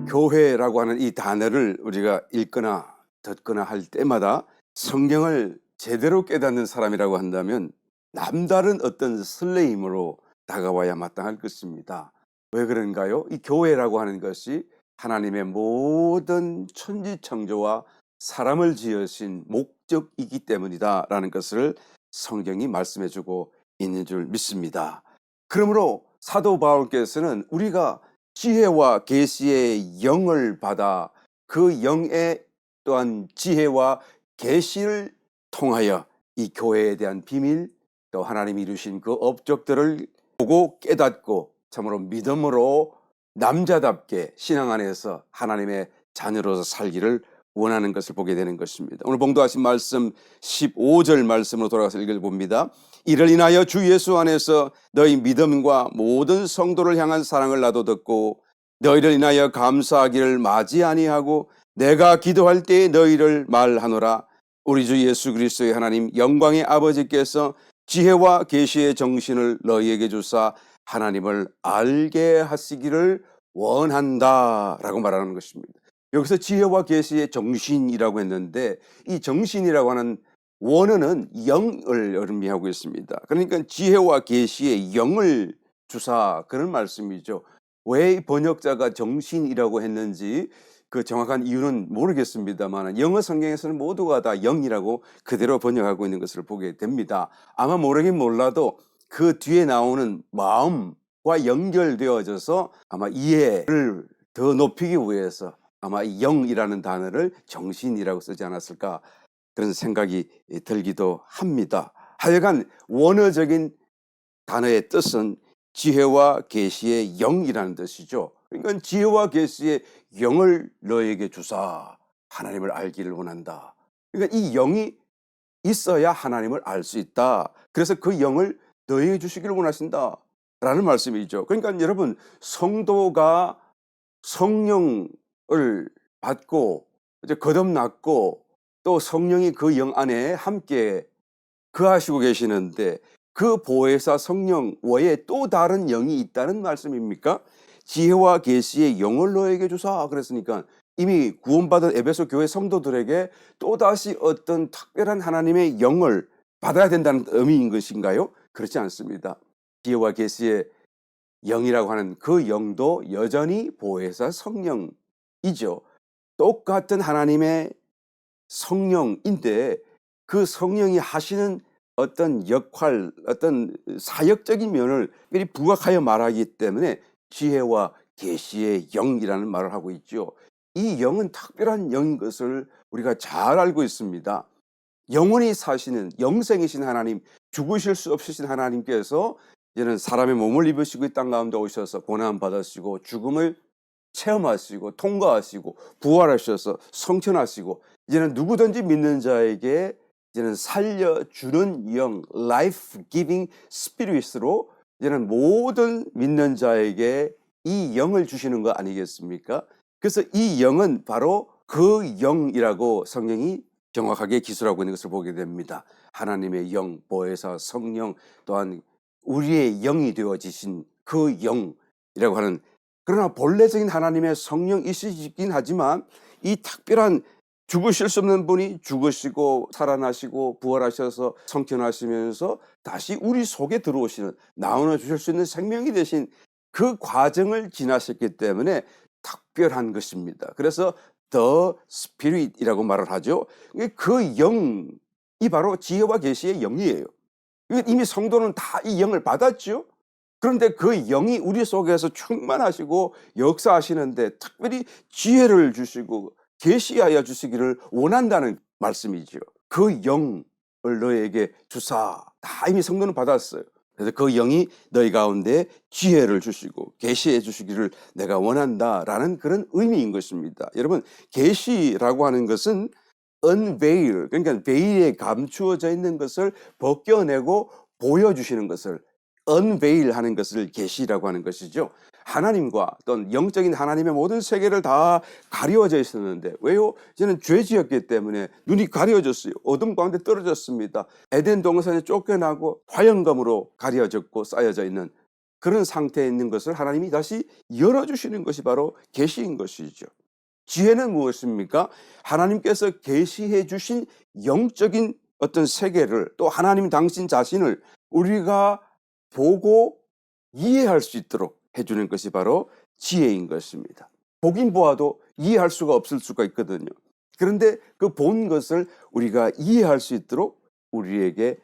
교회라고 하는 이 단어를 우리가 읽거나 듣거나 할 때마다 성경을 제대로 깨닫는 사람이라고 한다면 남다른 어떤 설레임으로 다가와야 마땅할 것입니다. 왜 그런가요? 이 교회라고 하는 것이 하나님의 모든 천지창조와 사람을 지으신 목적이기 때문이다라는 것을 성경이 말씀해주고 있는 줄 믿습니다. 그러므로 사도 바울께서는 우리가 지혜와 계시의 영을 받아 그 영의 또한 지혜와 계시를 통하여 이 교회에 대한 비밀, 또 하나님이 이루신 그 업적들을 보고 깨닫고 참으로 믿음으로 남자답게 신앙 안에서 하나님의 자녀로서 살기를 원하는 것을 보게 되는 것입니다. 오늘 봉독하신 말씀 15절 말씀으로 돌아가서 읽어봅니다. 이를 인하여 주 예수 안에서 너희 믿음과 모든 성도를 향한 사랑을 나도 듣고 너희를 인하여 감사하기를 마지 아니하고 내가 기도할 때에 너희를 말하노라. 우리 주 예수 그리스도의 하나님 영광의 아버지께서 지혜와 계시의 정신을 너희에게 주사 하나님을 알게 하시기를 원한다라고 말하는 것입니다. 여기서 지혜와 계시의 정신이라고 했는데 이 정신이라고 하는 원어는 영을 의미하고 있습니다. 그러니까 지혜와 계시의 영을 주사 그런 말씀이죠. 왜 번역자가 정신이라고 했는지 그 정확한 이유는 모르겠습니다만 영어 성경에서는 모두가 다 영이라고 그대로 번역하고 있는 것을 보게 됩니다. 아마 모르긴 몰라도 그 뒤에 나오는 마음과 연결되어져서 아마 이해를 더 높이기 위해서 아마 영이라는 단어를 정신이라고 쓰지 않았을까 그런 생각이 들기도 합니다. 하여간 원어적인 단어의 뜻은 지혜와 계시의 영이라는 뜻이죠. 그러니까 지혜와 계시의 영을 너에게 주사 하나님을 알기를 원한다. 그러니까 이 영이 있어야 하나님을 알 수 있다. 그래서 그 영을 너에게 주시기를 원하신다 라는 말씀이죠. 그러니까 여러분 성도가 성령을 받고 이제 거듭났고 또 성령이 그 영 안에 함께 거하시고 계시는데 그 보혜사 성령 외에 또 다른 영이 있다는 말씀입니까? 지혜와 계시의 영을 너에게 주사 그랬으니까 이미 구원받은 에베소 교회 성도들에게 또다시 어떤 특별한 하나님의 영을 받아야 된다는 의미인 것인가요? 그렇지 않습니다. 지혜와 계시의 영이라고 하는 그 영도 여전히 보혜사 성령이죠. 똑같은 하나님의 성령인데 그 성령이 하시는 어떤 역할, 어떤 사역적인 면을 미리 부각하여 말하기 때문에 지혜와 계시의 영이라는 말을 하고 있죠. 이 영은 특별한 영인 것을 우리가 잘 알고 있습니다. 영원히 사시는 영생이신 하나님, 죽으실 수 없으신 하나님께서 이제는 사람의 몸을 입으시고 이 땅 가운데 오셔서 고난 받으시고 죽음을 체험하시고 통과하시고 부활하셔서 성천하시고 이제는 누구든지 믿는 자에게 이제는 살려주는 영, life giving spirit으로 이제는 모든 믿는 자에게 이 영을 주시는 거 아니겠습니까? 그래서 이 영은 바로 그 영이라고 성경이 정확하게 기술하고 있는 것을 보게 됩니다. 하나님의 영, 보혜사 성령 또한 우리의 영이 되어지신 그 영이라고 하는 그러나 본래적인 하나님의 성령이시긴 하지만 이 특별한 죽으실 수 없는 분이 죽으시고 살아나시고 부활하셔서 성천하시면서 다시 우리 속에 들어오시는 나눠 주실 수 있는 생명이 되신 그 과정을 지나셨기 때문에 특별한 것입니다. 그래서 The Spirit이라고 말을 하죠. 그 영이 바로 지혜와 계시의 영이에요. 이미 성도는 다 이 영을 받았죠. 그런데 그 영이 우리 속에서 충만하시고 역사하시는데 특별히 지혜를 주시고 계시하여 주시기를 원한다는 말씀이죠. 그 영을 너에게 주사 다 이미 성도는 받았어요. 그래서 그 영이 너희 가운데 지혜를 주시고 계시해 주시기를 내가 원한다라는 그런 의미인 것입니다. 여러분 계시라고 하는 것은 unveil 그러니까 베일에 감추어져 있는 것을 벗겨내고 보여주시는 것을 unveil 하는 것을 계시라고 하는 것이죠. 하나님과 또는 영적인 하나님의 모든 세계를 다 가려져 있었는데 왜요? 이제는 죄 지었기 때문에 눈이 가려졌어요. 어둠 가운데 떨어졌습니다. 에덴 동산에 쫓겨나고 화영검으로 가려졌고 쌓여져 있는 그런 상태에 있는 것을 하나님이 다시 열어주시는 것이 바로 계시인 것이죠. 지혜는 무엇입니까? 하나님께서 계시해 주신 영적인 어떤 세계를, 또 하나님 당신 자신을 우리가 보고 이해할 수 있도록 해주는 것이 바로 지혜인 것입니다. 보긴 보아도 이해할 수가 없을 수가 있거든요. 그런데 그 본 것을 우리가 이해할 수 있도록 우리에게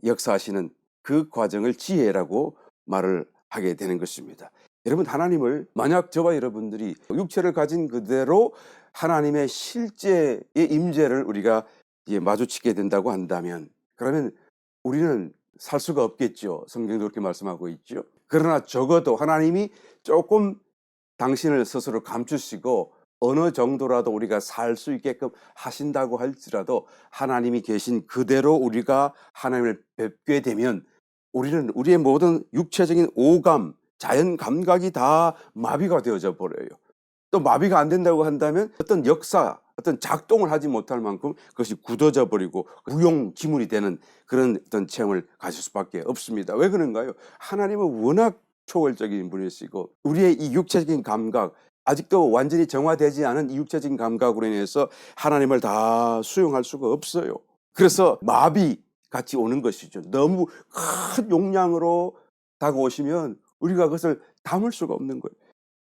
역사하시는 그 과정을 지혜라고 말을 하게 되는 것입니다. 여러분, 하나님을 만약 저와 여러분들이 육체를 가진 그대로 하나님의 실제의 임재를 우리가 마주치게 된다고 한다면, 그러면 우리는 살 수가 없겠죠. 성경도 그렇게 말씀하고 있죠. 그러나 적어도 하나님이 조금 당신을 스스로 감추시고 어느 정도라도 우리가 살 수 있게끔 하신다고 할지라도, 하나님이 계신 그대로 우리가 하나님을 뵙게 되면 우리는 우리의 모든 육체적인 오감, 자연 감각이 다 마비가 되어져 버려요. 또 마비가 안 된다고 한다면 어떤 역사, 어떤 작동을 하지 못할 만큼 그것이 굳어져 버리고 무용지물이 되는 그런 어떤 체험을 가질 수밖에 없습니다. 왜 그런가요? 하나님은 워낙 초월적인 분이시고 우리의 이 육체적인 감각, 아직도 완전히 정화되지 않은 이 육체적인 감각으로 인해서 하나님을 다 수용할 수가 없어요. 그래서 마비 같이 오는 것이죠. 너무 큰 용량으로 다가오시면 우리가 그것을 담을 수가 없는 거예요.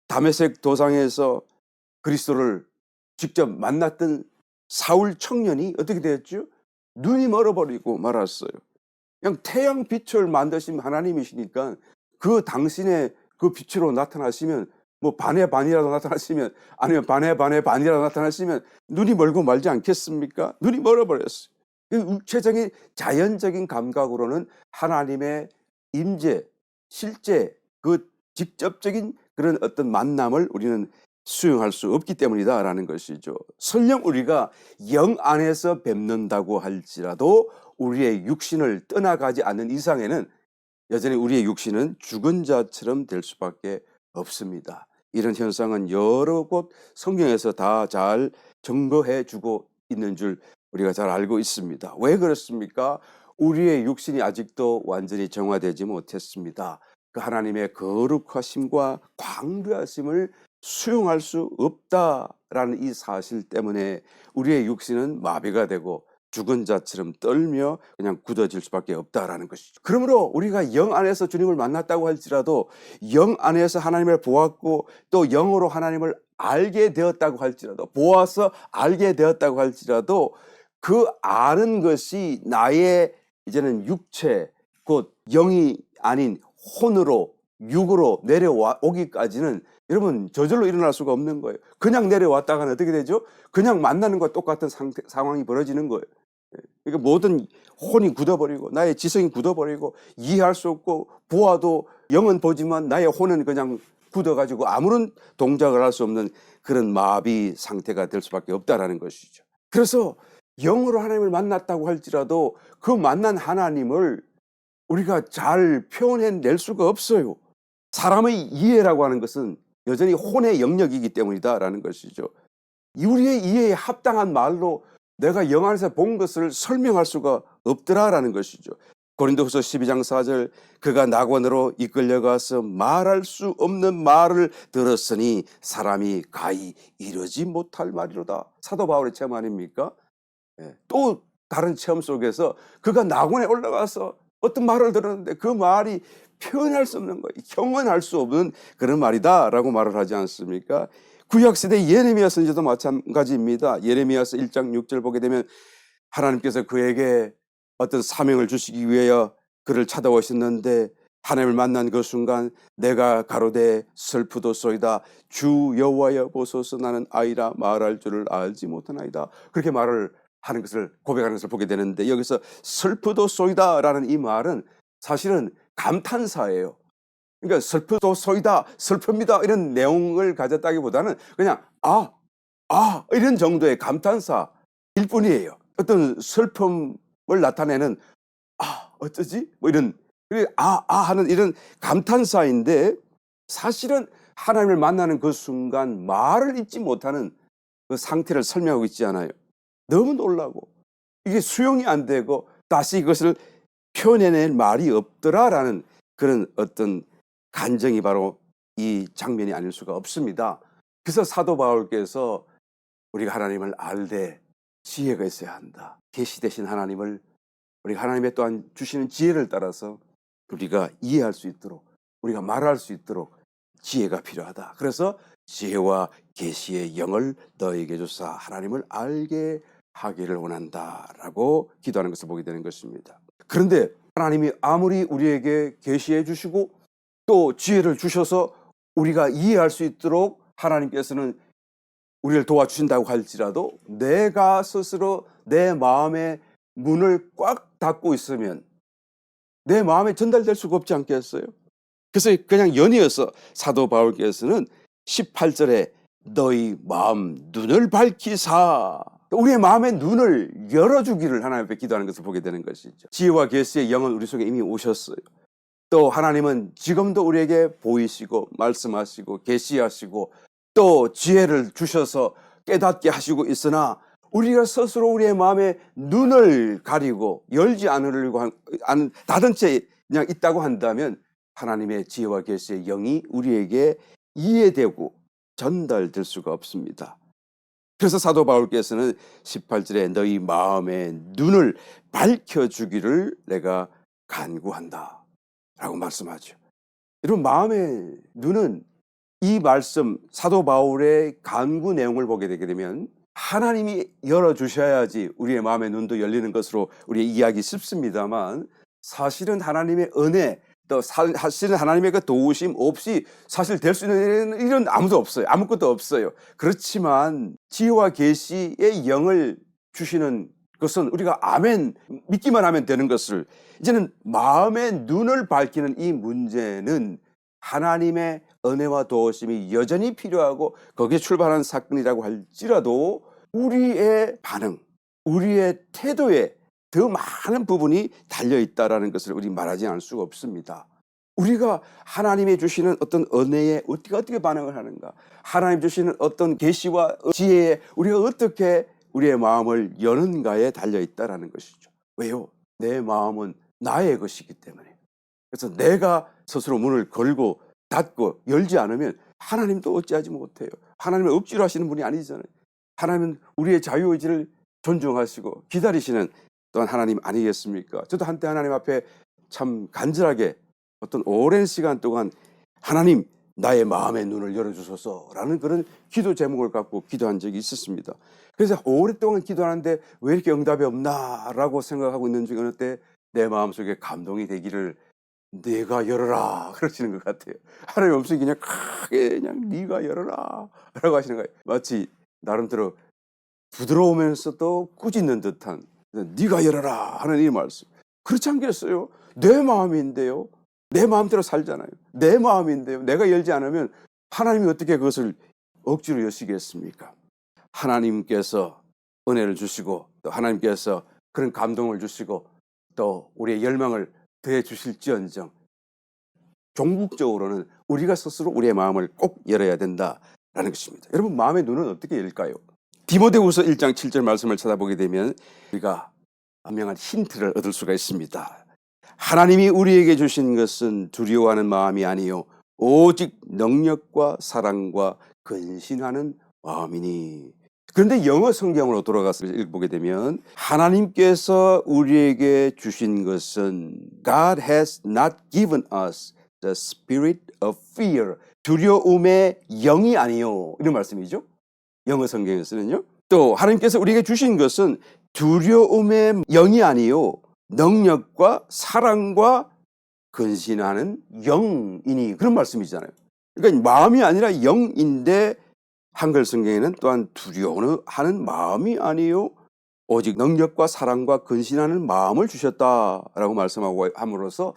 다메섹 도상에서 그리스도를 직접 만났던 사울 청년이 어떻게 되었죠? 눈이 멀어버리고 말았어요. 그냥 태양 빛을 만드신 하나님이시니까 그 당신의 그 빛으로 나타나시면, 뭐 반의 반이라도 나타나시면, 아니면 반의 반의 반이라도 나타나시면 눈이 멀고 말지 않겠습니까? 눈이 멀어버렸어요. 육체적인 자연적인 감각으로는 하나님의 임재, 실제 그 직접적인 그런 어떤 만남을 우리는 수용할 수 없기 때문이다라는 것이죠. 설령 우리가 영 안에서 뵙는다고 할지라도 우리의 육신을 떠나가지 않는 이상에는 여전히 우리의 육신은 죽은 자처럼 될 수밖에 없습니다. 이런 현상은 여러 곳 성경에서 다 잘 증거해 주고 있는 줄 우리가 잘 알고 있습니다. 왜 그렇습니까? 우리의 육신이 아직도 완전히 정화되지 못했습니다. 그 하나님의 거룩하심과 광대하심을 수용할 수 없다라는 이 사실 때문에 우리의 육신은 마비가 되고 죽은 자처럼 떨며 그냥 굳어질 수밖에 없다라는 것이죠. 그러므로 우리가 영 안에서 주님을 만났다고 할지라도, 영 안에서 하나님을 보았고 또 영으로 하나님을 알게 되었다고 할지라도, 보아서 알게 되었다고 할지라도 그 아는 것이 나의 이제는 육체, 곧 영이 아닌 혼으로, 육으로 내려오기까지는 여러분 저절로 일어날 수가 없는 거예요. 그냥 내려왔다가는 어떻게 되죠? 그냥 만나는 것과 똑같은 상황이 벌어지는 거예요. 그러니까 모든 혼이 굳어버리고 나의 지성이 굳어버리고 이해할 수 없고, 보아도 영은 보지만 나의 혼은 그냥 굳어가지고 아무런 동작을 할 수 없는 그런 마비 상태가 될 수밖에 없다라는 것이죠. 그래서 영으로 하나님을 만났다고 할지라도 그 만난 하나님을 우리가 잘 표현해낼 수가 없어요. 사람의 이해라고 하는 것은 여전히 혼의 영역이기 때문이다라는 것이죠. 우리의 이해에 합당한 말로 내가 영 안에서 본 것을 설명할 수가 없더라라는 것이죠. 고린도후서 12장 4절, 그가 낙원으로 이끌려가서 말할 수 없는 말을 들었으니 사람이 가히 이르지 못할 말이로다. 사도 바울의 체험 아닙니까? 또 다른 체험 속에서 그가 낙원에 올라가서 어떤 말을 들었는데 그 말이 표현할 수 없는 거예요. 형언할 수 없는 그런 말이다라고 말을 하지 않습니까? 구약시대 예레미야 선지자도 마찬가지입니다. 예레미야서 1장 6절 보게 되면 하나님께서 그에게 어떤 사명을 주시기 위하여 그를 찾아오셨는데, 하나님을 만난 그 순간 내가 가로되 슬프도소이다, 주 여호와여 보소서, 나는 아이라 말할 줄을 알지 못하나이다. 그렇게 말을 하는 것을, 고백하는 것을 보게 되는데, 여기서 슬프도소이다라는 이 말은 사실은 감탄사예요. 그러니까 슬프도소이다, 슬픕니다, 이런 내용을 가졌다기보다는 그냥 이런 정도의 감탄사일 뿐이에요. 어떤 슬픔을 나타내는 어쩌지? 뭐 이런 하는 이런 감탄사인데, 사실은 하나님을 만나는 그 순간 말을 잇지 못하는 그 상태를 설명하고 있지 않아요. 너무 놀라고 이게 수용이 안 되고 다시 이것을 표현해낼 말이 없더라라는 그런 어떤 간증이 바로 이 장면이 아닐 수가 없습니다. 그래서 사도 바울께서 우리가 하나님을 알되 지혜가 있어야 한다. 계시되신 하나님을 우리가 하나님의 또한 주시는 지혜를 따라서 우리가 이해할 수 있도록, 우리가 말할 수 있도록 지혜가 필요하다. 그래서 지혜와 계시의 영을 너에게 주사 하나님을 알게 하기를 원한다라고 기도하는 것을 보게 되는 것입니다. 그런데 하나님이 아무리 우리에게 계시해 주시고 또 지혜를 주셔서 우리가 이해할 수 있도록 하나님께서는 우리를 도와주신다고 할지라도 내가 스스로 내 마음의 문을 꽉 닫고 있으면 내 마음에 전달될 수가 없지 않겠어요? 그래서 그냥 연이어서 사도 바울께서는 18절에 너희 마음 눈을 밝히사, 우리의 마음의 눈을 열어주기를 하나님 앞에 기도하는 것을 보게 되는 것이죠. 지혜와 계시의 영은 우리 속에 이미 오셨어요. 또 하나님은 지금도 우리에게 보이시고 말씀하시고 계시하시고 또 지혜를 주셔서 깨닫게 하시고 있으나 우리가 스스로 우리의 마음의 눈을 가리고 열지 않으려고 닫은 채 그냥 있다고 한다면 하나님의 지혜와 계시의 영이 우리에게 이해되고 전달될 수가 없습니다. 그래서 사도 바울께서는 18절에 너희 마음의 눈을 밝혀주기를 내가 간구한다 라고 말씀하죠. 여러분, 마음의 눈은 이 말씀 사도 바울의 간구 내용을 보게 되게 되면 하나님이 열어주셔야지 우리의 마음의 눈도 열리는 것으로 우리 이해하기 쉽습니다만 사실은 하나님의 은혜 또 사실은 하나님의 그 도우심 없이 사실 될 수 있는 일은 아무도 없어요. 아무것도 없어요. 그렇지만 지혜와 계시의 영을 주시는 것은 우리가 아멘 믿기만 하면 되는 것을, 이제는 마음의 눈을 밝히는 이 문제는 하나님의 은혜와 도우심이 여전히 필요하고 거기에 출발한 사건이라고 할지라도 우리의 반응, 우리의 태도에 더 많은 부분이 달려있다는 것을 우리 말하지 않을 수가 없습니다. 우리가 하나님이 주시는 어떤 은혜에 어떻게 반응을 하는가, 하나님 주시는 어떤 계시와 지혜에 우리가 어떻게 우리의 마음을 여는가에 달려있다는 것이죠. 왜요? 내 마음은 나의 것이기 때문에. 그래서 내가 스스로 문을 걸고 닫고 열지 않으면 하나님도 어찌하지 못해요. 하나님은 억지로 하시는 분이 아니잖아요. 하나님은 우리의 자유의지를 존중하시고 기다리시는 또한 하나님 아니겠습니까? 저도 한때 하나님 앞에 참 간절하게 어떤 오랜 시간 동안 하나님 나의 마음의 눈을 열어주소서라는 그런 기도 제목을 갖고 기도한 적이 있었습니다. 그래서 오랫동안 기도하는데 왜 이렇게 응답이 없나라고 생각하고 있는 중에 어느 때 내 마음속에 감동이 되기를 네가 열어라 그러시는 것 같아요. 하나님 없이 그냥 크게 그냥 네가 열어라 라고 하시는 거예요. 마치 나름대로 부드러우면서도 꾸짖는 듯한 네가 열어라 하는 이 말씀. 그렇지 않겠어요? 내 마음인데요. 내 마음대로 살잖아요. 내 마음인데요. 내가 열지 않으면 하나님이 어떻게 그것을 억지로 여시겠습니까? 하나님께서 은혜를 주시고 또 하나님께서 그런 감동을 주시고 또 우리의 열망을 더해 주실지언정 종국적으로는 우리가 스스로 우리의 마음을 꼭 열어야 된다라는 것입니다. 여러분, 마음의 눈은 어떻게 열까요? 디모데후서 1장 7절 말씀을 찾아보게 되면 우리가 분명한 힌트를 얻을 수가 있습니다. 하나님이 우리에게 주신 것은 두려워하는 마음이 아니요 오직 능력과 사랑과 근신하는 마음이니. 그런데 영어 성경으로 돌아가서 읽어보게 되면 하나님께서 우리에게 주신 것은 God has not given us the spirit of fear, 두려움의 영이 아니요, 이런 말씀이죠. 영어 성경에서는요. 또 하나님께서 우리에게 주신 것은 두려움의 영이 아니요 능력과 사랑과 근신하는 영이니, 그런 말씀이잖아요. 그러니까 마음이 아니라 영인데 한글 성경에는 또한 두려워하는 마음이 아니요 오직 능력과 사랑과 근신하는 마음을 주셨다라고 말씀하고 함으로써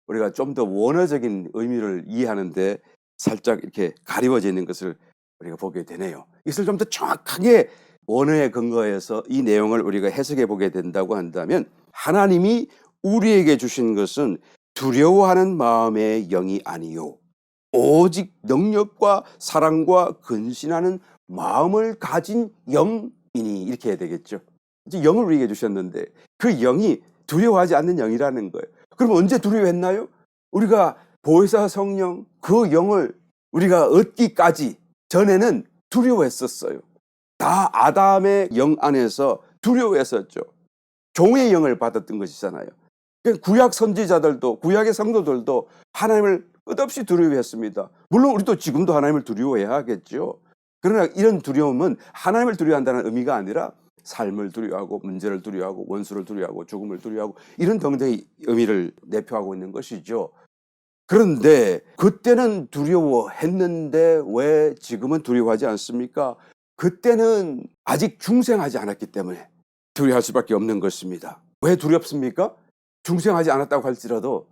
우리가 좀 더 원어적인 의미를 이해하는데 살짝 이렇게 가리워져 있는 것을 우리가 보게 되네요. 이것을 좀 더 정확하게 원어에 근거해서 이 내용을 우리가 해석해 보게 된다고 한다면 하나님이 우리에게 주신 것은 두려워하는 마음의 영이 아니요 오직 능력과 사랑과 근신하는 마음을 가진 영이니, 이렇게 해야 되겠죠. 이제 영을 우리에게 주셨는데 그 영이 두려워하지 않는 영이라는 거예요. 그럼 언제 두려워했나요? 우리가 보혜사 성령 그 영을 우리가 얻기까지 전에는 두려워했었어요. 다 아담의 영 안에서 두려워했었죠. 종의 영을 받았던 것이잖아요. 구약 선지자들도 구약의 성도들도 하나님을 끝없이 두려워했습니다. 물론 우리도 지금도 하나님을 두려워해야 하겠죠. 그러나 이런 두려움은 하나님을 두려워한다는 의미가 아니라 삶을 두려워하고 문제를 두려워하고 원수를 두려워하고 죽음을 두려워하고 이런 등등의 의미를 내포하고 있는 것이죠. 그런데 그때는 두려워했는데 왜 지금은 두려워하지 않습니까? 그때는 아직 중생하지 않았기 때문에 두려워할 수밖에 없는 것입니다. 왜 두렵습니까? 중생하지 않았다고 할지라도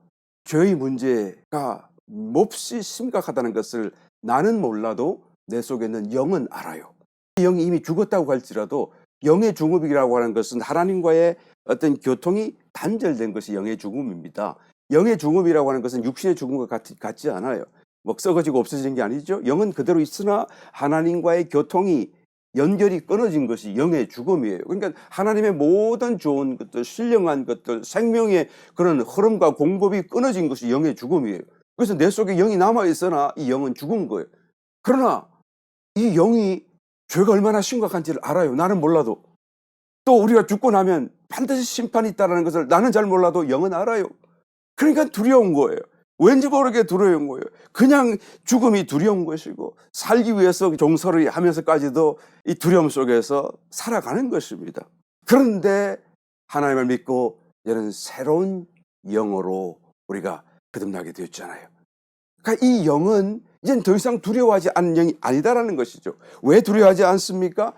죄의 문제가 몹시 심각하다는 것을 나는 몰라도 내 속에 있는 영은 알아요. 영이 이미 죽었다고 할지라도 영의 죽음이라고 하는 것은 하나님과의 어떤 교통이 단절된 것이 영의 죽음입니다. 영의 죽음이라고 하는 것은 육신의 죽음과 같지 않아요. 뭐 썩어지고 없어지는 게 아니죠. 영은 그대로 있으나 하나님과의 교통이 연결이 끊어진 것이 영의 죽음이에요. 그러니까 하나님의 모든 좋은 것들, 신령한 것들, 생명의 그런 흐름과 공급이 끊어진 것이 영의 죽음이에요. 그래서 내 속에 영이 남아있으나 이 영은 죽은 거예요. 그러나 이 영이 죄가 얼마나 심각한지를 알아요. 나는 몰라도. 또 우리가 죽고 나면 반드시 심판이 있다는 것을 나는 잘 몰라도 영은 알아요. 그러니까 두려운 거예요. 왠지 모르게 두려운 거예요. 그냥 죽음이 두려운 것이고 살기 위해서 종소리 하면서까지도 이 두려움 속에서 살아가는 것입니다. 그런데 하나님을 믿고 이런 새로운 영으로 우리가 거듭나게 되었잖아요. 그러니까 이 영은 이젠 더 이상 두려워하지 않는 영이 아니다라는 것이죠. 왜 두려워하지 않습니까?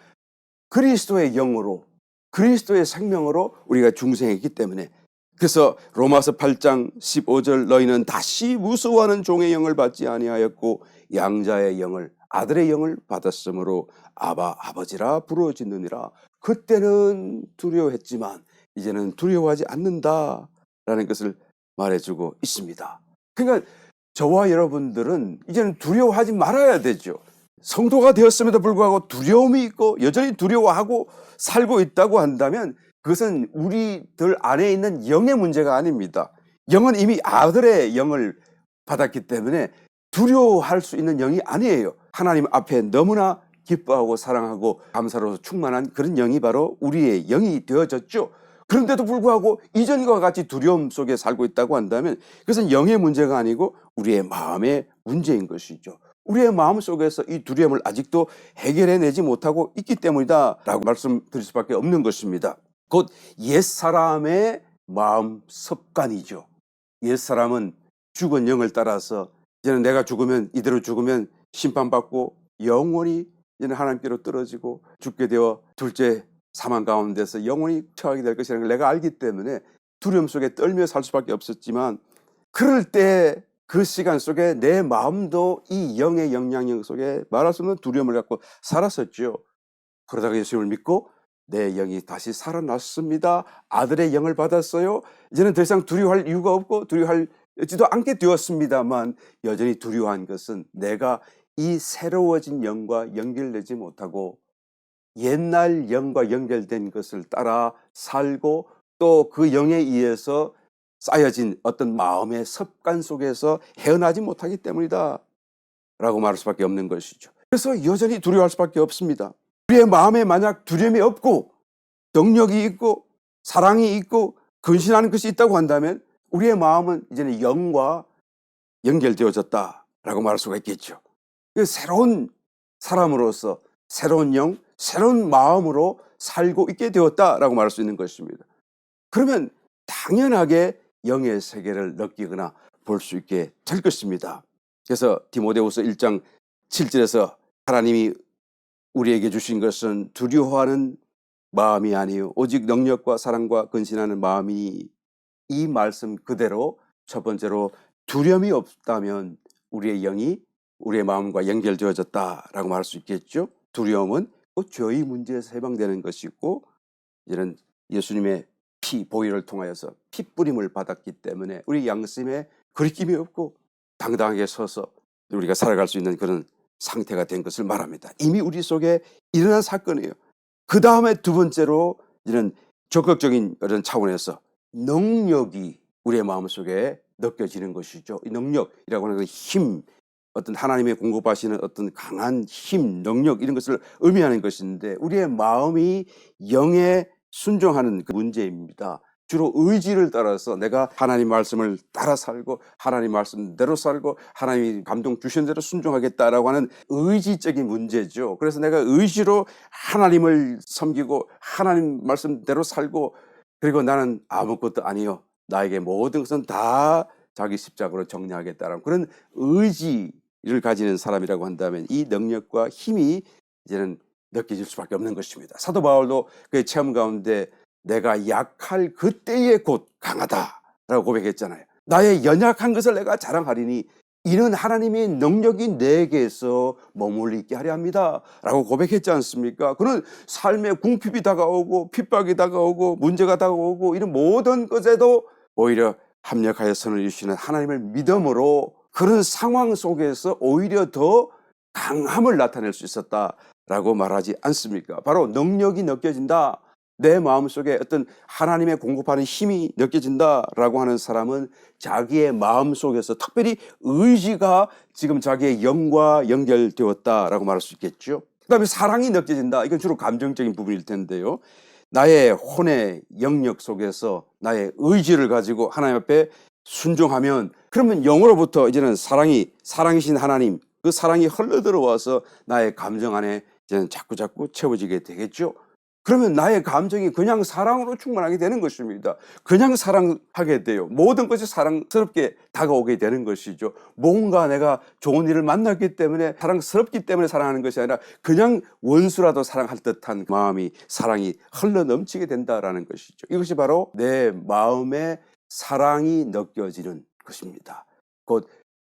그리스도의 영으로 그리스도의 생명으로 우리가 중생했기 때문에. 그래서 로마서 8장 15절 너희는 다시 무서워하는 종의 영을 받지 아니하였고 양자의 영을 아들의 영을 받았으므로 아바 아버지라 부르짖느니라. 그때는 두려워했지만 이제는 두려워하지 않는다라는 것을 말해주고 있습니다. 그러니까 저와 여러분들은 이제는 두려워하지 말아야 되죠. 성도가 되었음에도 불구하고 두려움이 있고 여전히 두려워하고 살고 있다고 한다면 그것은 우리들 안에 있는 영의 문제가 아닙니다. 영은 이미 아들의 영을 받았기 때문에 두려워할 수 있는 영이 아니에요. 하나님 앞에 너무나 기뻐하고 사랑하고 감사로 충만한 그런 영이 바로 우리의 영이 되어졌죠. 그런데도 불구하고 이전과 같이 두려움 속에 살고 있다고 한다면 그것은 영의 문제가 아니고 우리의 마음의 문제인 것이죠. 우리의 마음 속에서 이 두려움을 아직도 해결해내지 못하고 있기 때문이다 라고 말씀드릴 수밖에 없는 것입니다. 곧 옛사람의 마음 습관이죠. 옛사람은 죽은 영을 따라서 이제는 내가 죽으면 이대로 죽으면 심판받고 영원히 이제는 하나님께로 떨어지고 죽게 되어 둘째 사망 가운데서 영원히 처하게 될 것이라는 걸 내가 알기 때문에 두려움 속에 떨며 살 수밖에 없었지만 그럴 때 그 시간 속에 내 마음도 이 영의 영향력 속에 말할 수 없는 두려움을 갖고 살았었죠. 그러다가 예수님을 믿고 내 영이 다시 살아났습니다. 아들의 영을 받았어요. 이제는 더 이상 두려워할 이유가 없고 두려워하지도 않게 되었습니다만 여전히 두려워한 것은 내가 이 새로워진 영과 연결되지 못하고 옛날 영과 연결된 것을 따라 살고 또 그 영에 의해서 쌓여진 어떤 마음의 습관 속에서 헤어나지 못하기 때문이다 라고 말할 수밖에 없는 것이죠. 그래서 여전히 두려워할 수밖에 없습니다. 우리의 마음에 만약 두려움이 없고 능력이 있고 사랑이 있고 근신하는 것이 있다고 한다면 우리의 마음은 이제는 영과 연결되어졌다라고 말할 수가 있겠죠. 새로운 사람으로서 새로운 영, 새로운 마음으로 살고 있게 되었다라고 말할 수 있는 것입니다. 그러면 당연하게 영의 세계를 느끼거나 볼 수 있게 될 것입니다. 그래서 디모데후서 1장 7절에서 하나님이 우리에게 주신 것은 두려워하는 마음이 아니요 오직 능력과 사랑과 근신하는 마음이 이 말씀 그대로 첫 번째로 두려움이 없다면 우리의 영이 우리의 마음과 연결되어졌다라고 말할 수 있겠죠. 두려움은 죄의 문제에서 해방되는 것이고 이런 예수님의 피 보혈을 통하여서 피 뿌림을 받았기 때문에 우리 양심에 거리낌이 없고 당당하게 서서 우리가 살아갈 수 있는 그런 상태가 된 것을 말합니다. 이미 우리 속에 일어난 사건이에요. 그 다음에 두 번째로 이런 적극적인 이런 차원에서 능력이 우리의 마음속에 느껴지는 것이죠. 이 능력이라고 하는 그 힘, 어떤 하나님의 공급하시는 어떤 강한 힘, 능력 이런 것을 의미하는 것인데 우리의 마음이 영에 순종하는 그 문제입니다. 주로 의지를 따라서 내가 하나님 말씀을 따라 살고 하나님 말씀대로 살고 하나님이 감동 주신 대로 순종하겠다라고 하는 의지적인 문제죠. 그래서 내가 의지로 하나님을 섬기고 하나님 말씀대로 살고 그리고 나는 아무것도 아니요. 나에게 모든 것은 다 자기 십자가로 정리하겠다라는 그런 의지를 가지는 사람이라고 한다면 이 능력과 힘이 이제는 느껴질 수밖에 없는 것입니다. 사도 바울도 그의 체험 가운데 내가 약할 그때에 곧 강하다라고 고백했잖아요. 나의 연약한 것을 내가 자랑하리니 이는 하나님의 능력이 내게서 머물러 있게 하려 합니다 라고 고백했지 않습니까? 그는 삶의 궁핍이 다가오고 핍박이 다가오고 문제가 다가오고 이런 모든 것에도 오히려 합력하여 선을 이루시는 하나님을 믿음으로 그런 상황 속에서 오히려 더 강함을 나타낼 수 있었다라고 말하지 않습니까? 바로 능력이 느껴진다. 내 마음속에 어떤 하나님의 공급하는 힘이 느껴진다라고 하는 사람은 자기의 마음속에서 특별히 의지가 지금 자기의 영과 연결되었다라고 말할 수 있겠죠. 그다음에 사랑이 느껴진다. 이건 주로 감정적인 부분일 텐데요. 나의 혼의 영역 속에서 나의 의지를 가지고 하나님 앞에 순종하면 그러면 영으로부터 이제는 사랑이신 하나님 그 사랑이 흘러들어와서 나의 감정 안에 이제는 자꾸자꾸 채워지게 되겠죠. 그러면 나의 감정이 그냥 사랑으로 충만하게 되는 것입니다. 그냥 사랑하게 돼요. 모든 것이 사랑스럽게 다가오게 되는 것이죠. 뭔가 내가 좋은 일을 만났기 때문에 사랑스럽기 때문에 사랑하는 것이 아니라 그냥 원수라도 사랑할 듯한 마음이 사랑이 흘러넘치게 된다라는 것이죠. 이것이 바로 내 마음에 사랑이 느껴지는 것입니다. 곧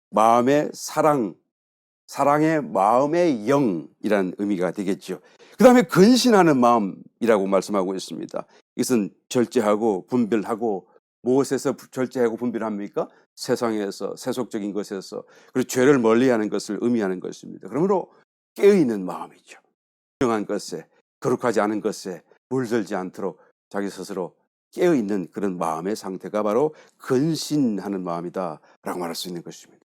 마음의 사랑의 마음의 영이라는 의미가 되겠죠. 그 다음에 근신하는 마음이라고 말씀하고 있습니다. 이것은 절제하고 분별하고 무엇에서 절제하고 분별합니까? 세상에서 세속적인 것에서 그리고 죄를 멀리하는 것을 의미하는 것입니다. 그러므로 깨어있는 마음이죠. 정한 것에 거룩하지 않은 것에 물들지 않도록 자기 스스로 깨어있는 그런 마음의 상태가 바로 근신하는 마음이다라고 말할 수 있는 것입니다.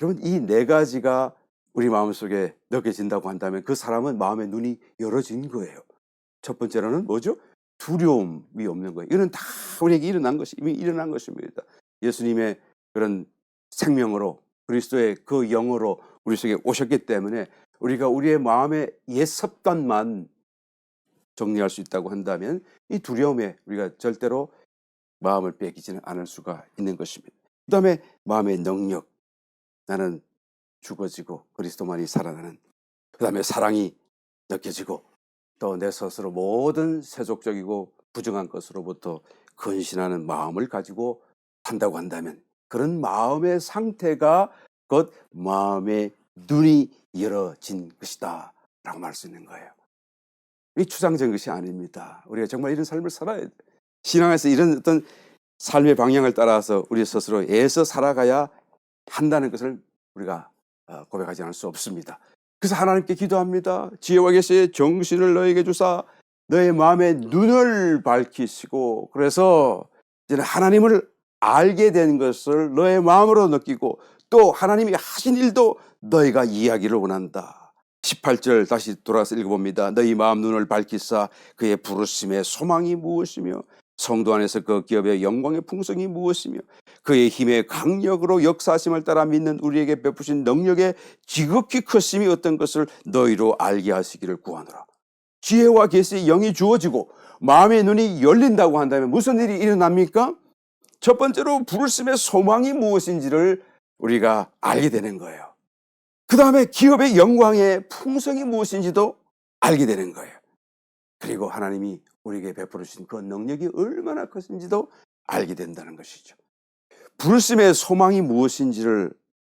여러분 이 네 가지가 우리 마음속에 느껴진다고 한다면 그 사람은 마음의 눈이 열어진 거예요. 첫 번째로는 뭐죠? 두려움이 없는 거예요. 이거는 다 우리에게 이미 일어난 것입니다. 예수님의 그런 생명으로 그리스도의 그 영으로 우리 속에 오셨기 때문에 우리가 우리의 마음의 옛 습관만 정리할 수 있다고 한다면 이 두려움에 우리가 절대로 마음을 빼기지는 않을 수가 있는 것입니다. 그 다음에 마음의 능력, 나는 죽어지고 그리스도만이 살아나는, 그 다음에 사랑이 느껴지고 또 내 스스로 모든 세속적이고 부정한 것으로부터 근신하는 마음을 가지고 한다고 한다면 그런 마음의 상태가 곧 마음의 눈이 열어진 것이다 라고 말할 수 있는 거예요. 이 추상적인 것이 아닙니다. 우리가 정말 이런 삶을 살아야 돼요. 신앙에서 이런 어떤 삶의 방향을 따라서 우리 스스로 애써 살아가야 한다는 것을 우리가 고백하지 않을 수 없습니다. 그래서 하나님께 기도합니다. 지혜와 계시의 정신을 너에게 주사 너의 마음의 눈을 밝히시고 그래서 이제 하나님을 알게 된 것을 너의 마음으로 느끼고 또 하나님이 하신 일도 너희가 이해하기를 원한다. 18절 다시 돌아서 읽어봅니다. 너희 마음 눈을 밝히사 그의 부르심의 소망이 무엇이며 성도 안에서 그 기업의 영광의 풍성이 무엇이며 그의 힘의 강력으로 역사하심을 따라 믿는 우리에게 베푸신 능력의 지극히 크심이 어떤 것을 너희로 알게 하시기를 구하노라. 지혜와 계시의 영이 주어지고 마음의 눈이 열린다고 한다면 무슨 일이 일어납니까? 첫 번째로 부르심의 소망이 무엇인지를 우리가 알게 되는 거예요. 그 다음에 기업의 영광의 풍성이 무엇인지도 알게 되는 거예요. 그리고 하나님이 우리에게 베풀어 주신 그 능력이 얼마나 크신지도 알게 된다는 것이죠. 부르심의 소망이 무엇인지를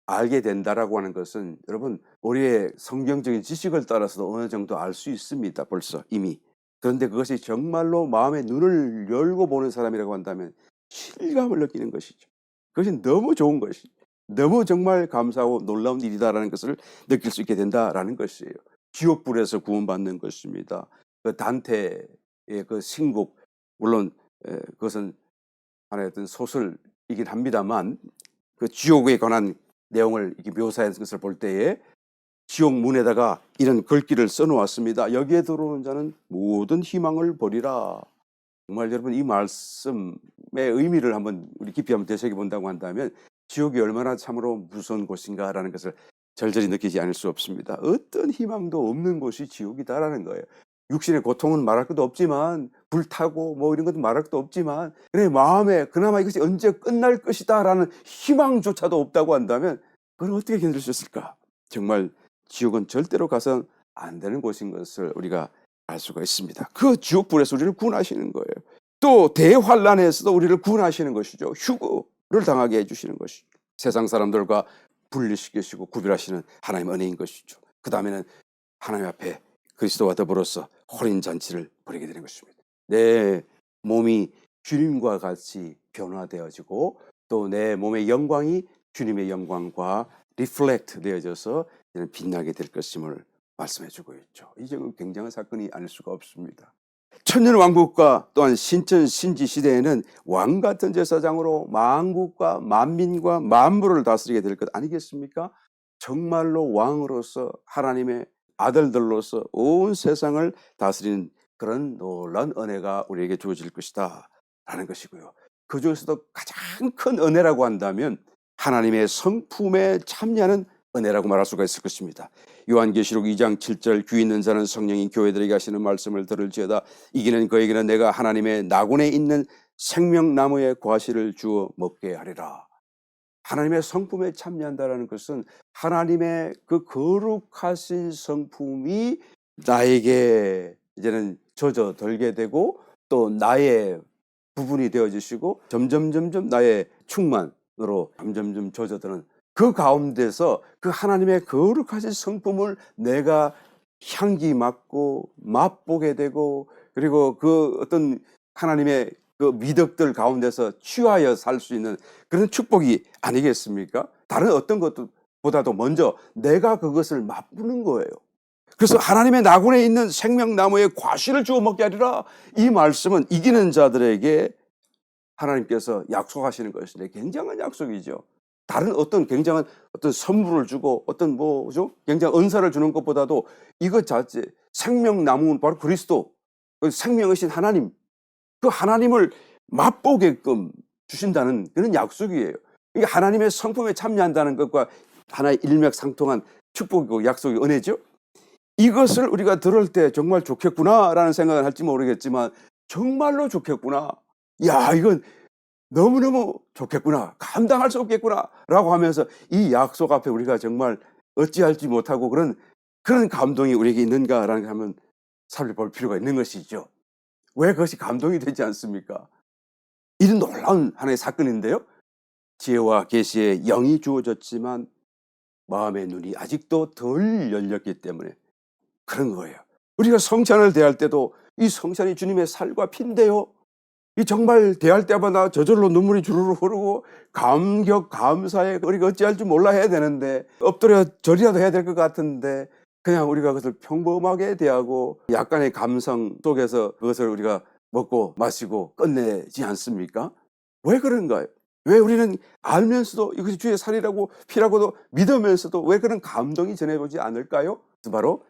알게 된다라고 하는 것은 여러분 우리의 성경적인 지식을 따라서도 어느 정도 알 수 있습니다. 벌써 이미. 그런데 그것이 정말로 마음의 눈을 열고 보는 사람이라고 한다면 실감을 느끼는 것이죠. 그것이 너무 좋은 것이죠. 너무 정말 감사하고 놀라운 일이다라는 것을 느낄 수 있게 된다라는 것이에요. 지옥불에서 구원받는 것입니다. 그 단테의 그 신곡, 물론 그것은 하나의 어떤 소설 이긴 합니다만 그 지옥에 관한 내용을 이렇게 묘사한 것을 볼 때에 지옥 문에다가 이런 글귀를 써놓았습니다. 여기에 들어오는 자는 모든 희망을 버리라. 정말 여러분 이 말씀의 의미를 한번 우리 깊이 한번 되새겨 본다고 한다면 지옥이 얼마나 참으로 무서운 곳인가라는 것을 절절히 느끼지 않을 수 없습니다. 어떤 희망도 없는 곳이 지옥이다라는 거예요. 육신의 고통은 말할 것도 없지만 불타고 뭐 이런 것도 말할 것도 없지만 그래 마음에 그나마 이것이 언제 끝날 것이다라는 희망조차도 없다고 한다면 그걸 어떻게 견딜 수 있을까? 정말 지옥은 절대로 가서 안 되는 곳인 것을 우리가 알 수가 있습니다. 그 지옥불에서 우리를 구원하시는 거예요. 또 대환란에서도 우리를 구원하시는 것이죠. 휴거를 당하게 해주시는 것이죠. 세상 사람들과 분리시키시고 구별하시는 하나님의 은혜인 것이죠. 그 다음에는 하나님 앞에 그리스도와 더불어서 혼인잔치를 벌이게 되는 것입니다. 내 몸이 주님과 같이 변화되어지고 또 내 몸의 영광이 주님의 영광과 리플렉트 되어져서 빛나게 될 것임을 말씀해주고 있죠. 이제 굉장한 사건이 아닐 수가 없습니다. 천년왕국과 또한 신천 신지 시대에는 왕 같은 제사장으로 만국과 만민과 만부를 다스리게 될 것 아니겠습니까? 정말로 왕으로서 하나님의 아들들로서 온 세상을 다스리는 그런 놀라운 은혜가 우리에게 주어질 것이다 라는 것이고요. 그 중에서도 가장 큰 은혜라고 한다면 하나님의 성품에 참여하는 은혜라고 말할 수가 있을 것입니다. 요한계시록 2장 7절 귀 있는 자는 성령이 교회들에게 하시는 말씀을 들을지어다. 이기는 그에게는 내가 하나님의 나군에 있는 생명나무의 과실을 주어 먹게 하리라. 하나님의 성품에 참여한다는 것은 하나님의 그 거룩하신 성품이 나에게 이제는 젖어들게 되고 또 나의 부분이 되어지시고 점점 나의 충만으로 점점 젖어드는 그 가운데서 그 하나님의 거룩하신 성품을 내가 향기 맡고 맛보게 되고 그리고 그 어떤 하나님의 그 미덕들 가운데서 취하여 살 수 있는 그런 축복이 아니겠습니까? 다른 어떤 것보다도 먼저 내가 그것을 맛보는 거예요. 그래서 하나님의 나군에 있는 생명나무의 과실을 주워 먹게 하리라. 이 말씀은 이기는 자들에게 하나님께서 약속하시는 것인데 굉장한 약속이죠. 다른 어떤 굉장한 어떤 선물을 주고 어떤 뭐죠? 굉장한 은사를 주는 것보다도 이것 자체 생명나무는 바로 그리스도, 생명이신 하나님, 그 하나님을 맛보게끔 주신다는 그런 약속이에요. 이게 하나님의 성품에 참여한다는 것과 하나의 일맥상통한 축복이고 약속이 은혜죠. 이것을 우리가 들을 때 정말 좋겠구나라는 생각을 할지 모르겠지만 정말로 좋겠구나. 야, 이건 너무너무 좋겠구나. 감당할 수 없겠구나. 라고 하면서 이 약속 앞에 우리가 정말 어찌할지 못하고 그런 감동이 우리에게 있는가라는 걸 한번 살펴볼 필요가 있는 것이죠. 왜 그것이 감동이 되지 않습니까? 이런 놀라운 하나의 사건인데요. 지혜와 계시의 영이 주어졌지만 마음의 눈이 아직도 덜 열렸기 때문에 그런 거예요. 우리가 성찬을 대할 때도 이 성찬이 주님의 살과 피인데요. 이 정말 대할 때마다 저절로 눈물이 주르르 흐르고 감격 감사에 우리가 어찌할 줄 몰라 해야 되는데 엎드려 절이라도 해야 될 것 같은데 그냥 우리가 그것을 평범하게 대하고 약간의 감성 속에서 그것을 우리가 먹고 마시고 끝내지 않습니까? 왜 그런가요? 왜 우리는 알면서도 이것이 주의 살이라고 피라고도 믿으면서도 왜 그런 감동이 전해보지 않을까요? 바로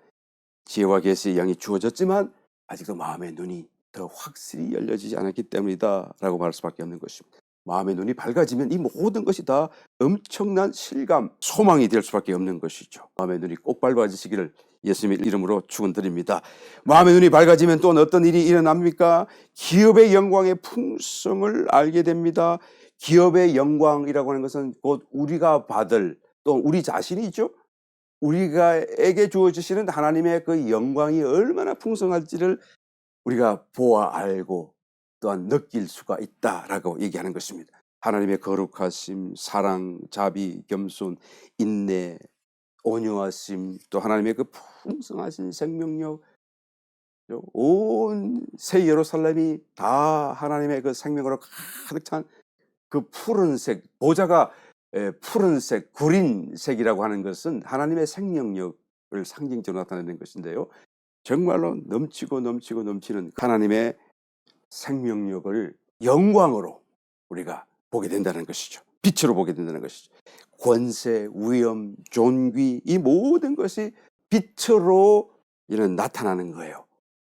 지혜와 계시의 영이 주어졌지만 아직도 마음의 눈이 더 확실히 열려지지 않았기 때문이다 라고 말할 수밖에 없는 것입니다. 마음의 눈이 밝아지면 이 모든 것이 다 엄청난 실감, 소망이 될 수밖에 없는 것이죠. 마음의 눈이 꼭 밝아지시기를 예수님의 이름으로 축원드립니다. 마음의 눈이 밝아지면 또 어떤 일이 일어납니까? 기업의 영광의 풍성을 알게 됩니다. 기업의 영광이라고 하는 것은 곧 우리가 받을 또 우리 자신이죠. 우리가에게 주어지시는 하나님의 그 영광이 얼마나 풍성할지를 우리가 보아 알고 또한 느낄 수가 있다라고 얘기하는 것입니다. 하나님의 거룩하심, 사랑, 자비, 겸손, 인내, 온유하심, 또 하나님의 그 풍성하신 생명력, 온 새 예루살렘이 다 하나님의 그 생명으로 가득 찬 그 푸른색, 보좌가 푸른색, 구린색이라고 하는 것은 하나님의 생명력을 상징적으로 나타내는 것인데요. 정말로 넘치고 넘치는 하나님의 생명력을 영광으로 우리가 보게 된다는 것이죠. 빛으로 보게 된다는 것이죠. 권세, 위엄, 존귀 이 모든 것이 빛으로 이런 나타나는 거예요.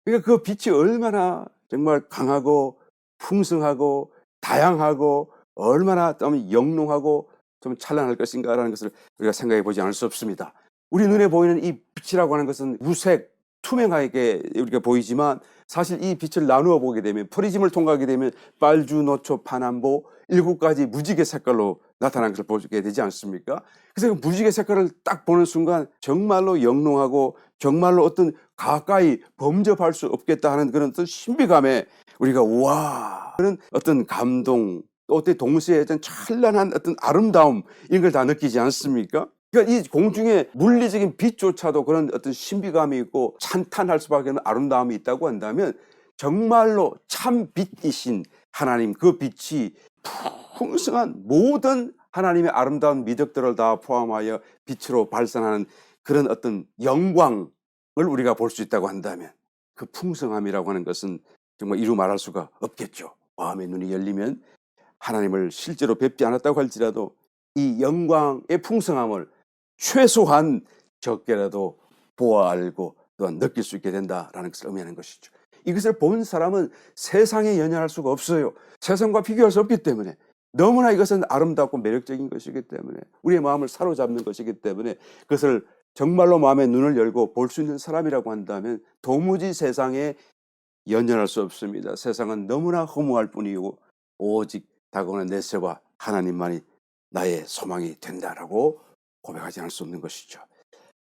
그러니까 그 빛이 얼마나 정말 강하고 풍성하고 다양하고 얼마나 좀 영롱하고 좀 찬란할 것인가라는 것을 우리가 생각해 보지 않을 수 없습니다. 우리 눈에 보이는 이 빛이라고 하는 것은 무색, 투명하게 우리가 보이지만 사실 이 빛을 나누어 보게 되면 프리즘을 통과하게 되면 빨주, 노초, 파남보 7가지 무지개 색깔로 나타나는 것을 보게 되지 않습니까? 그래서 그 무지개 색깔을 딱 보는 순간 정말로 영롱하고 정말로 어떤 가까이 범접할 수 없겠다 하는 그런 어떤 신비감에 우리가 와 그런 어떤 감동 또 어때 동시에 어떤 찬란한 어떤 아름다움 이런 걸 다 느끼지 않습니까? 그러니까 이 공중에 물리적인 빛조차도 그런 어떤 신비감이 있고 찬탄할 수밖에 없는 아름다움이 있다고 한다면 정말로 참 빛이신 하나님 그 빛이 풍성한 모든 하나님의 아름다운 미덕들을 다 포함하여 빛으로 발산하는 그런 어떤 영광을 우리가 볼 수 있다고 한다면 그 풍성함이라고 하는 것은 정말 이루 말할 수가 없겠죠. 마음의 눈이 열리면 하나님을 실제로 뵙지 않았다고 할지라도 이 영광의 풍성함을 최소한 적게라도 보아 알고 또한 느낄 수 있게 된다라는 것을 의미하는 것이죠. 이것을 본 사람은 세상에 연연할 수가 없어요. 세상과 비교할 수 없기 때문에 너무나 이것은 아름답고 매력적인 것이기 때문에 우리의 마음을 사로잡는 것이기 때문에 그것을 정말로 마음의 눈을 열고 볼 수 있는 사람이라고 한다면 도무지 세상에 연연할 수 없습니다. 세상은 너무나 허무할 뿐이고 오직 다가오는 내세와 하나님만이 나의 소망이 된다라고 고백하지 않을 수 없는 것이죠.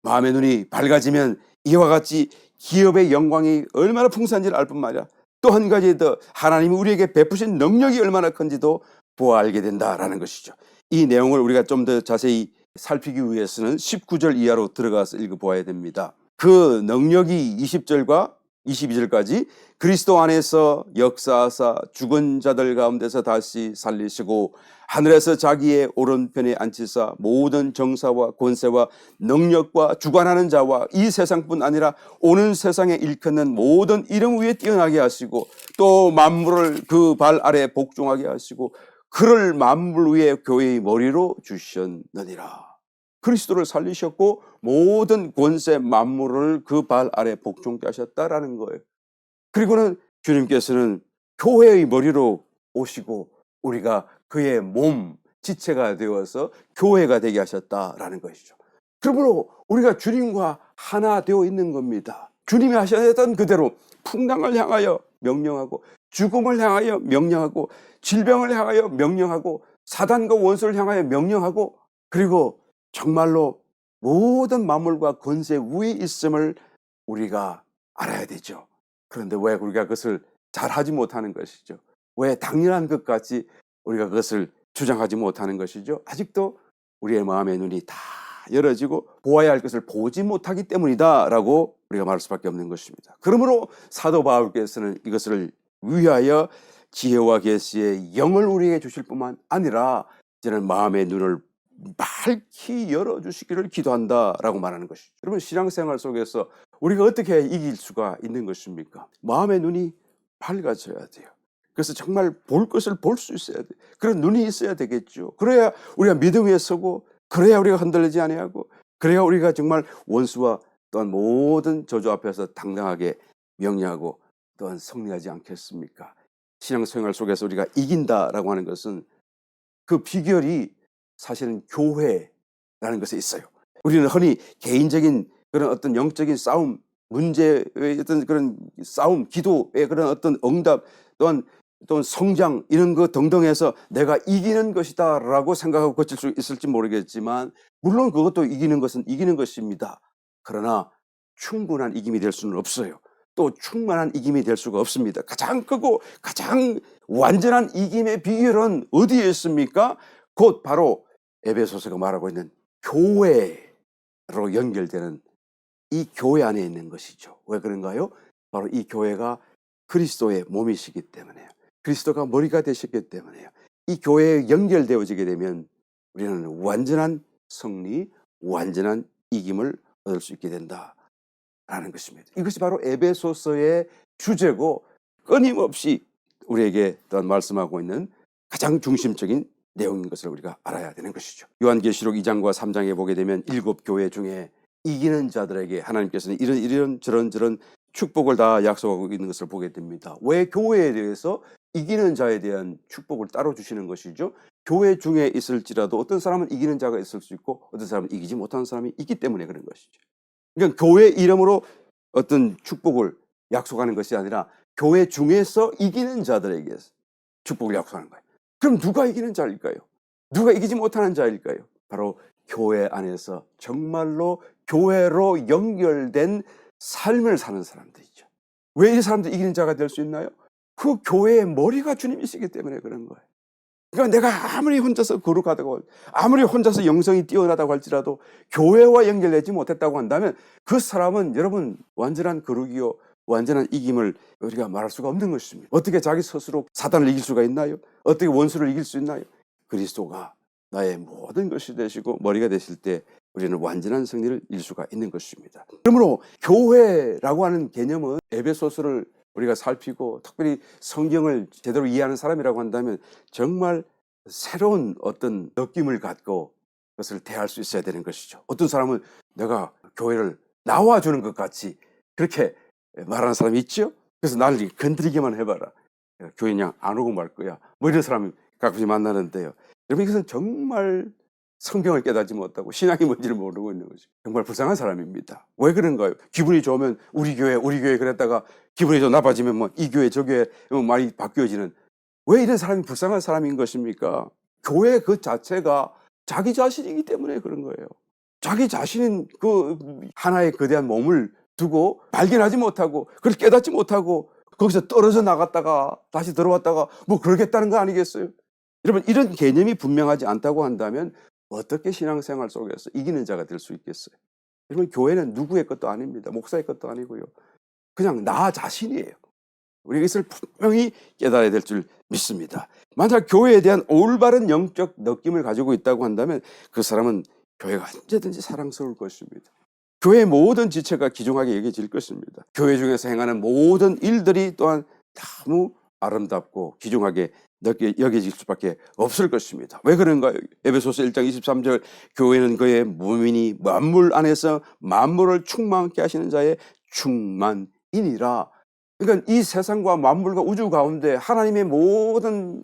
마음의 눈이 밝아지면 이와 같이 기업의 영광이 얼마나 풍성한지를 알 뿐만 아니라 또 한 가지 더 하나님이 우리에게 베푸신 능력이 얼마나 큰지도 보아 알게 된다라는 것이죠. 이 내용을 우리가 좀 더 자세히 살피기 위해서는 19절 이하로 들어가서 읽어보아야 됩니다. 그 능력이 20절과 22절까지 그리스도 안에서 역사하사 죽은 자들 가운데서 다시 살리시고 하늘에서 자기의 오른편에 앉히사 모든 정사와 권세와 능력과 주관하는 자와 이 세상뿐 아니라 오는 세상에 일컫는 모든 이름 위에 뛰어나게 하시고 또 만물을 그 발 아래 복종하게 하시고 그를 만물 위에 교회의 머리로 주셨느니라. 그리스도를 살리셨고 모든 권세 만물을 그 발 아래 복종케 하셨다라는 거예요. 그리고는 주님께서는 교회의 머리로 오시고 우리가 그의 몸, 지체가 되어서 교회가 되게 하셨다라는 것이죠. 그러므로 우리가 주님과 하나 되어 있는 겁니다. 주님이 하셨던 그대로 풍랑을 향하여 명령하고 죽음을 향하여 명령하고 질병을 향하여 명령하고 사단과 원수를 향하여 명령하고 그리고 정말로 모든 만물과 권세 위에 있음을 우리가 알아야 되죠. 그런데 왜 우리가 그것을 잘 하지 못하는 것이죠? 왜 당연한 것 같이 우리가 그것을 주장하지 못하는 것이죠? 아직도 우리의 마음의 눈이 다 열어지고 보아야 할 것을 보지 못하기 때문이다라고 우리가 말할 수밖에 없는 것입니다. 그러므로 사도 바울께서는 이것을 위하여 지혜와 계시의 영을 우리에게 주실 뿐만 아니라 이제는 마음의 눈을 밝히 열어주시기를 기도한다라고 말하는 것이죠. 여러분 신앙생활 속에서 우리가 어떻게 이길 수가 있는 것입니까? 마음의 눈이 밝아져야 돼요. 그래서 정말 볼 것을 볼 수 있어야 돼요. 그런 눈이 있어야 되겠죠. 그래야 우리가 믿음 위에 서고 그래야 우리가 흔들리지 아니하고 그래야 우리가 정말 원수와 또한 모든 저주 앞에서 당당하게 명령하고 또한 승리하지 않겠습니까? 신앙생활 속에서 우리가 이긴다라고 하는 것은 그 비결이 사실은 교회라는 것에 있어요. 우리는 흔히 개인적인 그런 어떤 영적인 싸움, 문제의 어떤 그런 싸움, 기도의 그런 어떤 응답, 또한 성장 이런 것 등등해서 내가 이기는 것이다라고 생각하고 거칠 수 있을지 모르겠지만 물론 그것도 이기는 것은 이기는 것입니다. 그러나 충분한 이김이 될 수는 없어요. 또 충만한 이김이 될 수가 없습니다. 가장 크고 가장 완전한 이김의 비결은 어디에 있습니까? 곧 바로 에베소서가 말하고 있는 교회로 연결되는 이 교회 안에 있는 것이죠. 왜 그런가요? 바로 이 교회가 그리스도의 몸이시기 때문에요. 그리스도가 머리가 되셨기 때문에요. 이 교회에 연결되어지게 되면 우리는 완전한 승리, 완전한 이김을 얻을 수 있게 된다라는 것입니다. 이것이 바로 에베소서의 주제고 끊임없이 우리에게 또한 말씀하고 있는 가장 중심적인 내용인 것을 우리가 알아야 되는 것이죠. 요한계시록 2장과 3장에 보게 되면 7교회 중에 이기는 자들에게 하나님께서는 이런 저런 축복을 다 약속하고 있는 것을 보게 됩니다. 왜 교회에 대해서 이기는 자에 대한 축복을 따로 주시는 것이죠? 교회 중에 있을지라도 어떤 사람은 이기는 자가 있을 수 있고 어떤 사람은 이기지 못하는 사람이 있기 때문에 그런 것이죠. 그러니까 교회 이름으로 어떤 축복을 약속하는 것이 아니라 교회 중에서 이기는 자들에게 축복을 약속하는 거예요. 그럼 누가 이기는 자일까요? 누가 이기지 못하는 자일까요? 바로 교회 안에서 정말로 교회로 연결된 삶을 사는 사람들이죠. 왜 이 사람들이 이기는 자가 될 수 있나요? 그 교회의 머리가 주님이시기 때문에 그런 거예요. 그러니까 내가 아무리 혼자서 거룩하다고, 아무리 혼자서 영성이 뛰어나다고 할지라도 교회와 연결되지 못했다고 한다면 그 사람은 여러분 완전한 거룩이요, 완전한 이김을 우리가 말할 수가 없는 것입니다. 어떻게 자기 스스로 사단을 이길 수가 있나요? 어떻게 원수를 이길 수 있나요? 그리스도가 나의 모든 것이 되시고 머리가 되실 때 우리는 완전한 승리를 이룰 수가 있는 것입니다. 그러므로 교회라고 하는 개념은 에베소서를 우리가 살피고 특별히 성경을 제대로 이해하는 사람이라고 한다면 정말 새로운 어떤 느낌을 갖고 그것을 대할 수 있어야 되는 것이죠. 어떤 사람은 내가 교회를 나와주는 것 같이 그렇게 말하는 사람이 있죠. 그래서 나를 건드리기만 해봐라. 교회 그냥 안 오고 말 거야. 뭐 이런 사람이 가끔씩 만나는데요. 여러분 이것은 정말 성경을 깨닫지 못하고 신앙이 뭔지를 모르고 있는 거죠. 정말 불쌍한 사람입니다. 왜 그런가요? 기분이 좋으면 우리 교회 그랬다가 기분이 좀 나빠지면 뭐 이 교회 저 교회 많이 바뀌어지는, 왜 이런 사람이 불쌍한 사람인 것입니까? 교회 그 자체가 자기 자신이기 때문에 그런 거예요. 자기 자신은 그 하나의 거대한 몸을 두고 발견하지 못하고 그걸 깨닫지 못하고 거기서 떨어져 나갔다가 다시 들어왔다가 뭐 그러겠다는 거 아니겠어요? 여러분 이런 개념이 분명하지 않다고 한다면 어떻게 신앙생활 속에서 이기는 자가 될 수 있겠어요? 여러분 교회는 누구의 것도 아닙니다. 목사의 것도 아니고요. 그냥 나 자신이에요. 우리가 이것을 분명히 깨달아야 될 줄 믿습니다. 만약 교회에 대한 올바른 영적 느낌을 가지고 있다고 한다면 그 사람은 교회가 언제든지 사랑스러울 것입니다. 교회의 모든 지체가 귀중하게 여겨질 것입니다. 교회 중에서 행하는 모든 일들이 또한 너무 아름답고 귀중하게 여겨질 수밖에 없을 것입니다. 왜 그런가요? 에베소서 1장 23절 교회는 그의 몸이니 만물 안에서 만물을 충만케 하시는 자의 충만이니라. 그러니까 이 세상과 만물과 우주 가운데 하나님의 모든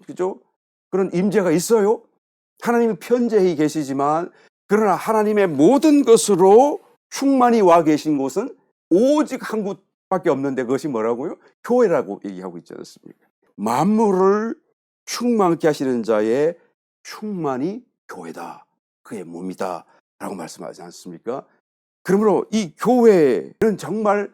그런 임재가 있어요. 하나님은 편재히 계시지만 그러나 하나님의 모든 것으로 충만히 와 계신 곳은 오직 한 곳밖에 없는데 그것이 뭐라고요? 교회라고 얘기하고 있지 않습니까? 만물을 충만케 하시는 자의 충만이 교회다. 그의 몸이다. 라고 말씀하지 않습니까? 그러므로 이 교회는 정말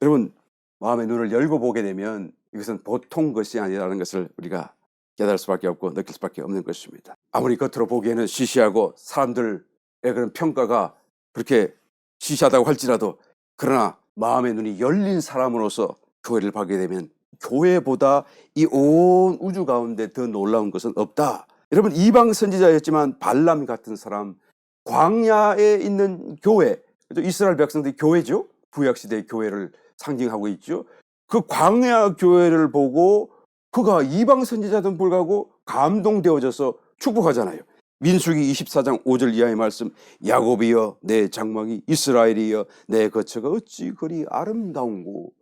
여러분 마음의 눈을 열고 보게 되면 이것은 보통 것이 아니라는 것을 우리가 깨달을 수밖에 없고 느낄 수밖에 없는 것입니다. 아무리 겉으로 보기에는 시시하고 사람들의 그런 평가가 그렇게 시시하다고 할지라도 그러나 마음의 눈이 열린 사람으로서 교회를 보게 되면 교회보다 이 온 우주 가운데 더 놀라운 것은 없다. 여러분 이방 선지자였지만 발람 같은 사람, 광야에 있는 교회, 이스라엘 백성들이 교회죠. 구약시대의 교회를 상징하고 있죠. 그 광야 교회를 보고 그가 이방 선지자든 불구하고 감동되어져서 축복하잖아요. 민수기 24장 5절 이하의 말씀, 야곱이여 내 장막이, 이스라엘이여 내 거처가 어찌 그리 아름다운고.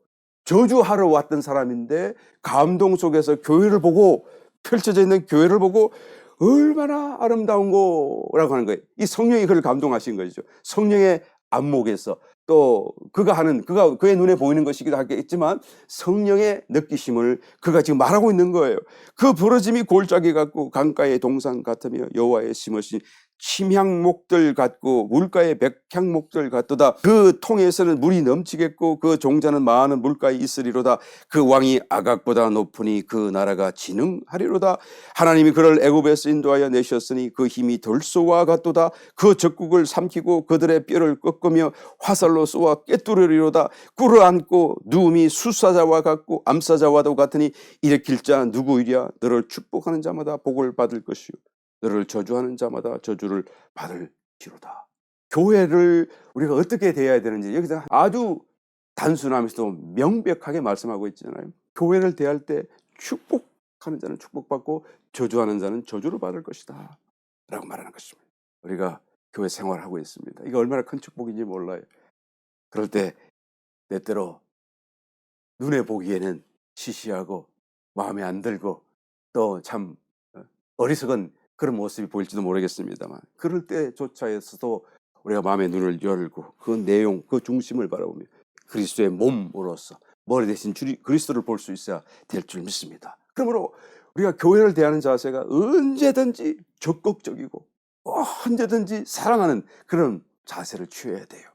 저주하러 왔던 사람인데 감동 속에서 교회를 보고, 펼쳐져 있는 교회를 보고 얼마나 아름다운고 라고 하는 거예요. 이 성령이 그를 감동하신 것이죠. 성령의 안목에서 또 그의 눈에 보이는 것이기도 하겠지만 성령의 느끼심을 그가 지금 말하고 있는 거예요. 그 부러짐이 골짜기 같고 강가의 동산 같으며 여호와의 심으신 침향목들 같고 물가의 백향목들 같도다. 그 통에서는 물이 넘치겠고 그 종자는 많은 물가에 있으리로다. 그 왕이 아각보다 높으니 그 나라가 진흥하리로다. 하나님이 그를 애굽에서 인도하여 내셨으니 그 힘이 돌소와 같도다. 그 적국을 삼키고 그들의 뼈를 꺾으며 화살로 쏘아 꿰뚫으리로다. 꿇어 앉고 누움이 수사자와 같고 암사자와도 같으니 일으킬 자 누구이랴. 너를 축복하는 자마다 복을 받을 것이요 너를 저주하는 자마다 저주를 받을지로다. 교회를 우리가 어떻게 대해야 되는지 여기서 아주 단순하면서도 명백하게 말씀하고 있잖아요. 교회를 대할 때 축복 축복하는 자는 축복받고 저주하는 자는 저주를 받을 것이다 라고 말하는 것입니다. 우리가 교회 생활하고 있습니다. 이게 얼마나 큰 축복인지 몰라요. 그럴 때 때때로 눈에 보기에는 시시하고 마음에 안 들고 또 참 어리석은 그런 모습이 보일지도 모르겠습니다만, 그럴 때조차에서도 우리가 마음의 눈을 열고 그 내용, 그 중심을 바라보며 그리스도의 몸으로서 머리 대신 그리스도를 볼 수 있어야 될 줄 믿습니다. 그러므로 우리가 교회를 대하는 자세가 언제든지 적극적이고 언제든지 사랑하는 그런 자세를 취해야 돼요.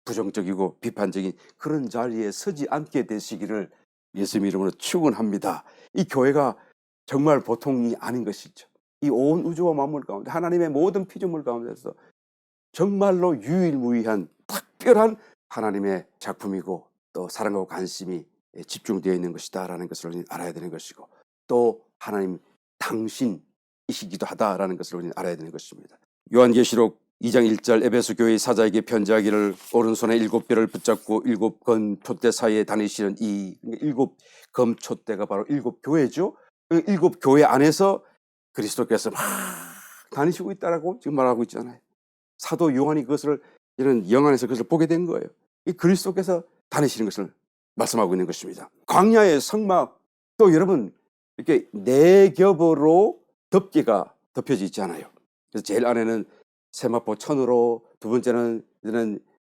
부정적이고 비판적인 그런 자리에 서지 않게 되시기를 예수님 이름으로 축원합니다. 이 교회가 정말 보통이 아닌 것이죠. 이 온 우주와 만물 가운데 하나님의 모든 피조물 가운데서 정말로 유일무이한 특별한 하나님의 작품이고 또 사랑과 관심이 집중되어 있는 것이다라는 것을 우리는 알아야 되는 것이고, 또 하나님 당신이시기도 하다라는 것을 우리는 알아야 되는 것입니다. 요한계시록 2장 1절 에베소 교회의 사자에게 편지하기를 오른손에 7별을 붙잡고 7 촛대 사이에 다니시는 이 7 촛대가 바로 7교회죠. 7교회 안에서 그리스도께서 막 다니시고 있다라고 지금 말하고 있잖아요. 사도 요한이 그것을 이런 영안에서 그것을 보게 된 거예요. 이 그리스도께서 다니시는 것을 말씀하고 있는 것입니다. 광야의 성막, 또 여러분 이렇게 4겹으로 덮개가 덮여져 있잖아요. 그래서 제일 안에는 세마포 천으로, 두 번째는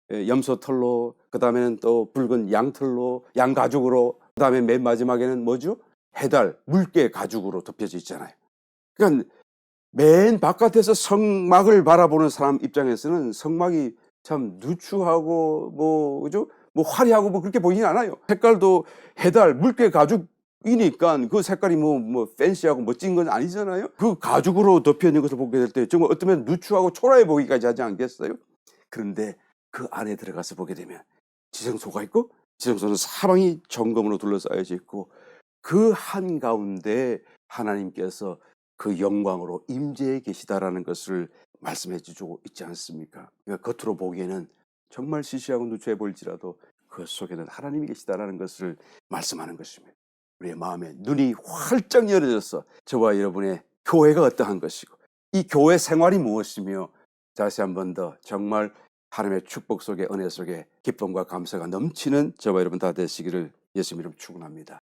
염소털로, 그 다음에는 또 붉은 양털로, 양가죽으로, 그 다음에 맨 마지막에는 뭐죠? 해달, 물개 가죽으로 덮여져 있잖아요. 그러니까 맨 바깥에서 성막을 바라보는 사람 입장에서는 성막이 참 누추하고 그죠? 화려하고 그렇게 보이진 않아요. 색깔도 해달, 물개 가죽이니까 그 색깔이 팬시하고 멋진 건 아니잖아요. 그 가죽으로 덮여 있는 것을 보게 될 때 정말 어쩌면 누추하고 초라해 보이기까지 하지 않겠어요? 그런데 그 안에 들어가서 보게 되면 지성소가 있고, 지성소는 사방이 정금으로 둘러싸여져 있고, 그 한가운데 하나님께서 그 영광으로 임재해 계시다라는 것을 말씀해 주고 있지 않습니까? 그러니까 겉으로 보기에는 정말 시시하고 누추해 보일지라도 그 속에는 하나님이 계시다라는 것을 말씀하는 것입니다. 우리의 마음에 눈이 활짝 열어져서 저와 여러분의 교회가 어떠한 것이고 이 교회 생활이 무엇이며, 다시 한 번 더 정말 하나님의 축복 속에, 은혜 속에 기쁨과 감사가 넘치는 저와 여러분 다 되시기를 예수님 이름 축원합니다.